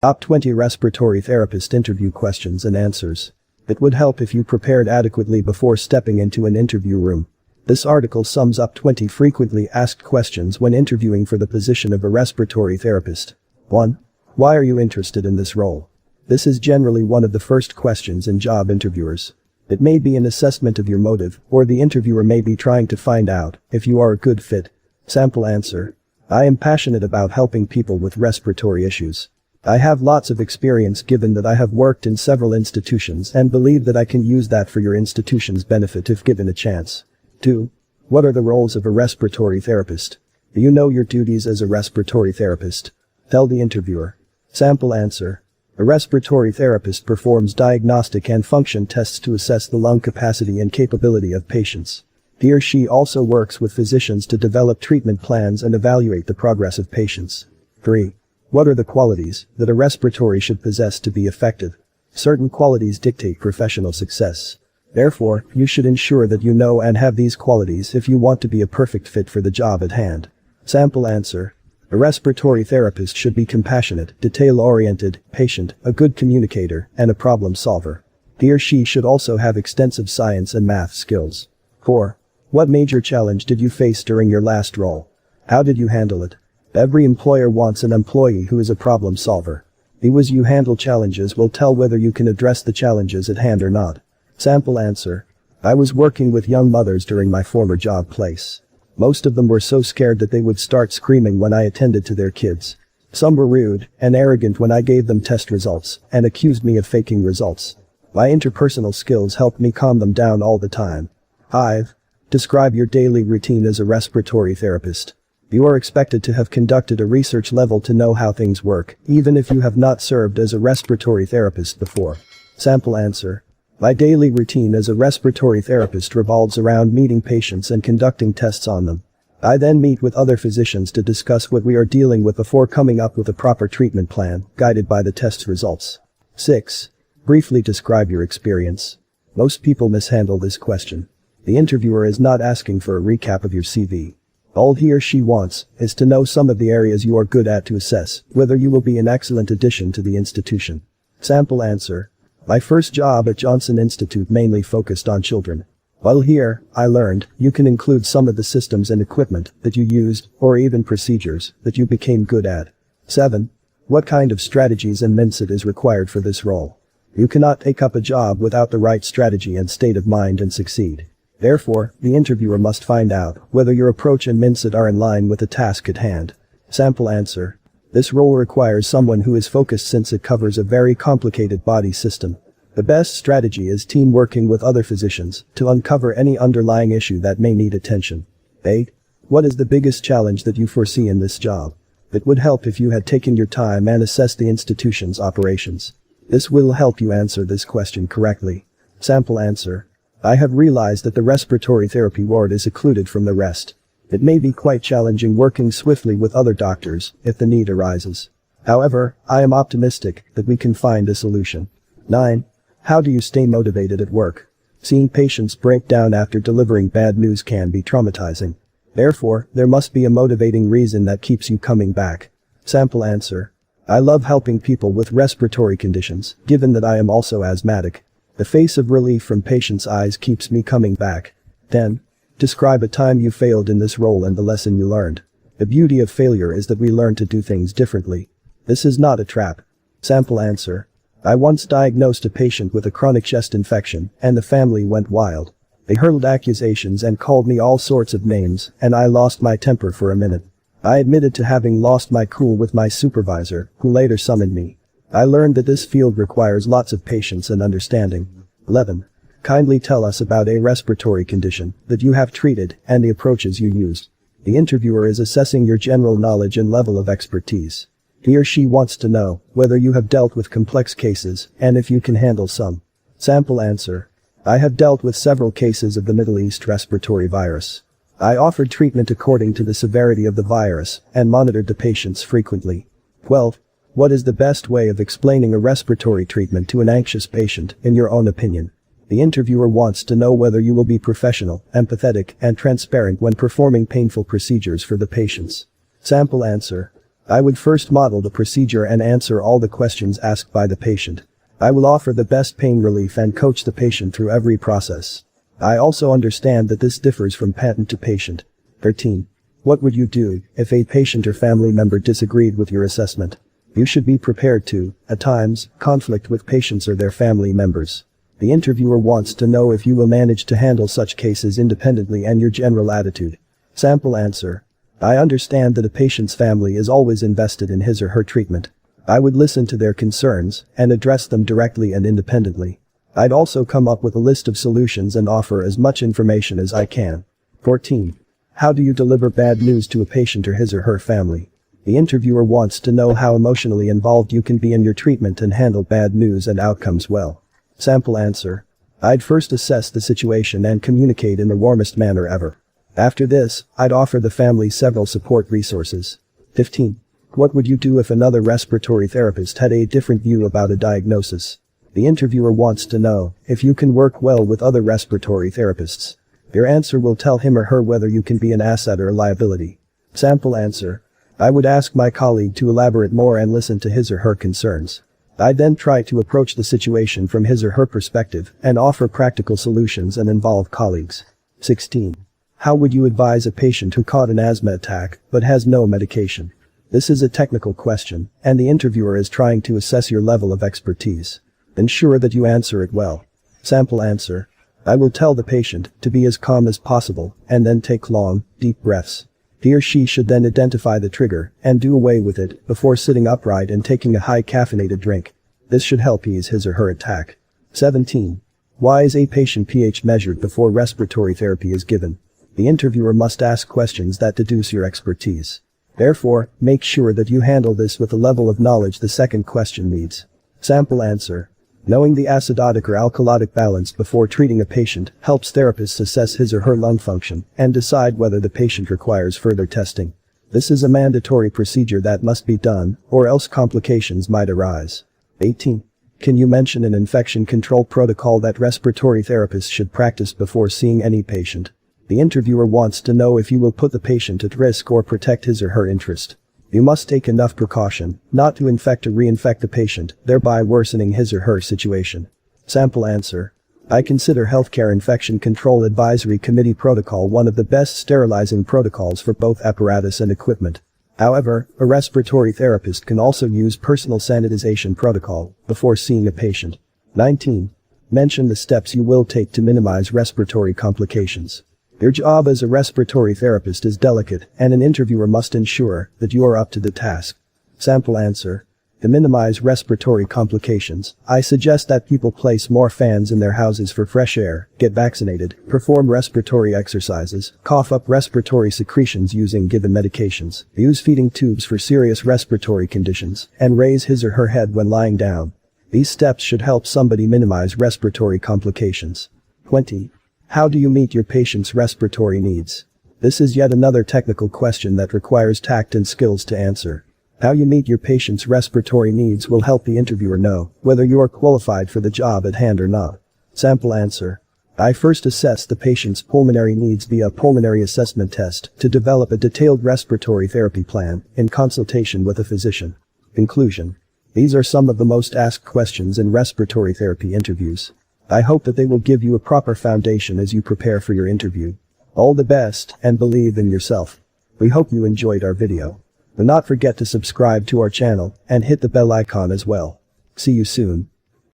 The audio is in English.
Top 20 Respiratory Therapist Interview Questions and Answers. It would help if you prepared adequately before stepping into an interview room. This article sums up 20 frequently asked questions when interviewing for the position of a respiratory therapist. 1. Why are you interested in this role? This is generally one of the first questions in job interviewers. It may be an assessment of your motive, or the interviewer may be trying to find out if you are a good fit. Sample answer. I am passionate about helping people with respiratory issues. I have lots of experience given that I have worked in several institutions and believe that I can use that for your institution's benefit if given a chance. 2. What are the roles of a respiratory therapist? Do you know your duties as a respiratory therapist? Tell the interviewer. Sample answer. A respiratory therapist performs diagnostic and function tests to assess the lung capacity and capability of patients. He or she also works with physicians to develop treatment plans and evaluate the progress of patients. 3. What are the qualities that a respiratory should possess to be effective? Certain qualities dictate professional success. Therefore, you should ensure that you know and have these qualities if you want to be a perfect fit for the job at hand. Sample answer. A respiratory therapist should be compassionate, detail-oriented, patient, a good communicator, and a problem solver. He or she should also have extensive science and math skills. 4. What major challenge did you face during your last role? How did you handle it? Every employer wants an employee who is a problem solver. The ways you handle challenges will tell whether you can address the challenges at hand or not. Sample answer. I was working with young mothers during my former job place. Most of them were so scared that they would start screaming when I attended to their kids. Some were rude and arrogant when I gave them test results and accused me of faking results. My interpersonal skills helped me calm them down all the time. 5. Describe your daily routine as a respiratory therapist. You are expected to have conducted a research level to know how things work, even if you have not served as a respiratory therapist before. Sample answer. My daily routine as a respiratory therapist revolves around meeting patients and conducting tests on them. I then meet with other physicians to discuss what we are dealing with before coming up with a proper treatment plan, guided by the test results. 6. Briefly describe your experience. Most people mishandle this question. The interviewer is not asking for a recap of your CV. All he or she wants is to know some of the areas you are good at to assess whether you will be an excellent addition to the institution. Sample answer. My first job at Johnson Institute mainly focused on children. While here, I learned you can include some of the systems and equipment that you used, or even procedures that you became good at. 7. What kind of strategies and mindset is required for this role? You cannot take up a job without the right strategy and state of mind and succeed. Therefore, the interviewer must find out whether your approach and mindset are in line with the task at hand. Sample answer. This role requires someone who is focused since it covers a very complicated body system. The best strategy is team working with other physicians to uncover any underlying issue that may need attention. 8. What is the biggest challenge that you foresee in this job? It would help if you had taken your time and assessed the institution's operations. This will help you answer this question correctly. Sample answer. I have realized that the respiratory therapy ward is secluded from the rest. It may be quite challenging working swiftly with other doctors if the need arises. However, I am optimistic that we can find a solution. 9. How do you stay motivated at work? Seeing patients break down after delivering bad news can be traumatizing. Therefore, there must be a motivating reason that keeps you coming back. Sample answer. I love helping people with respiratory conditions, given that I am also asthmatic. The face of relief from patients' eyes keeps me coming back. 10. Describe a time you failed in this role and the lesson you learned. The beauty of failure is that we learn to do things differently. This is not a trap. Sample answer. I once diagnosed a patient with a chronic chest infection, and the family went wild. They hurled accusations and called me all sorts of names, and I lost my temper for a minute. I admitted to having lost my cool with my supervisor, who later summoned me. I learned that this field requires lots of patience and understanding. 11. Kindly tell us about a respiratory condition that you have treated and the approaches you used. The interviewer is assessing your general knowledge and level of expertise. He or she wants to know whether you have dealt with complex cases and if you can handle some. Sample answer. I have dealt with several cases of the Middle East respiratory virus. I offered treatment according to the severity of the virus and monitored the patients frequently. 12. What is the best way of explaining a respiratory treatment to an anxious patient, in your own opinion? The interviewer wants to know whether you will be professional, empathetic, and transparent when performing painful procedures for the patients. Sample answer. I would first model the procedure and answer all the questions asked by the patient. I will offer the best pain relief and coach the patient through every process. I also understand that this differs from patient to patient. 13. What would you do if a patient or family member disagreed with your assessment? You should be prepared to, at times, conflict with patients or their family members. The interviewer wants to know if you will manage to handle such cases independently and your general attitude. Sample answer. I understand that a patient's family is always invested in his or her treatment. I would listen to their concerns and address them directly and independently. I'd also come up with a list of solutions and offer as much information as I can. 14. How do you deliver bad news to a patient or his or her family? The interviewer wants to know how emotionally involved you can be in your treatment and handle bad news and outcomes well. Sample answer. I'd first assess the situation and communicate in the warmest manner ever. After this, I'd offer the family several support resources. 15. What would you do if another respiratory therapist had a different view about a diagnosis? The interviewer wants to know if you can work well with other respiratory therapists. Your answer will tell him or her whether you can be an asset or a liability. Sample answer. I would ask my colleague to elaborate more and listen to his or her concerns. I'd then try to approach the situation from his or her perspective and offer practical solutions and involve colleagues. 16. How would you advise a patient who caught an asthma attack but has no medication? This is a technical question, and the interviewer is trying to assess your level of expertise. Ensure that you answer it well. Sample answer. I will tell the patient to be as calm as possible and then take long, deep breaths. He or she should then identify the trigger and do away with it before sitting upright and taking a high caffeinated drink. This should help ease his or her attack. 17. Why is a patient pH measured before respiratory therapy is given? The interviewer must ask questions that deduce your expertise. Therefore, make sure that you handle this with the level of knowledge the second question needs. Sample answer. Knowing the acidotic or alkalotic balance before treating a patient helps therapists assess his or her lung function and decide whether the patient requires further testing. This is a mandatory procedure that must be done, or else complications might arise. 18. Can you mention an infection control protocol that respiratory therapists should practice before seeing any patient? The interviewer wants to know if you will put the patient at risk or protect his or her interest. You must take enough precaution not to infect or reinfect the patient, thereby worsening his or her situation. Sample answer. I consider Healthcare Infection Control Advisory Committee protocol one of the best sterilizing protocols for both apparatus and equipment. However, a respiratory therapist can also use personal sanitization protocol before seeing a patient. 19. Mention the steps you will take to minimize respiratory complications. Your job as a respiratory therapist is delicate, and an interviewer must ensure that you are up to the task. Sample answer. To minimize respiratory complications, I suggest that people place more fans in their houses for fresh air, get vaccinated, perform respiratory exercises, cough up respiratory secretions using given medications, use feeding tubes for serious respiratory conditions, and raise his or her head when lying down. These steps should help somebody minimize respiratory complications. 20. How do you meet your patient's respiratory needs? This is yet another technical question that requires tact and skills to answer. How you meet your patient's respiratory needs will help the interviewer know whether you are qualified for the job at hand or not. Sample answer. I first assess the patient's pulmonary needs via a pulmonary assessment test to develop a detailed respiratory therapy plan in consultation with a physician. Conclusion. These are some of the most asked questions in respiratory therapy interviews. I hope that they will give you a proper foundation as you prepare for your interview. All the best, and believe in yourself. We hope you enjoyed our video. Do not forget to subscribe to our channel and hit the bell icon as well. See you soon.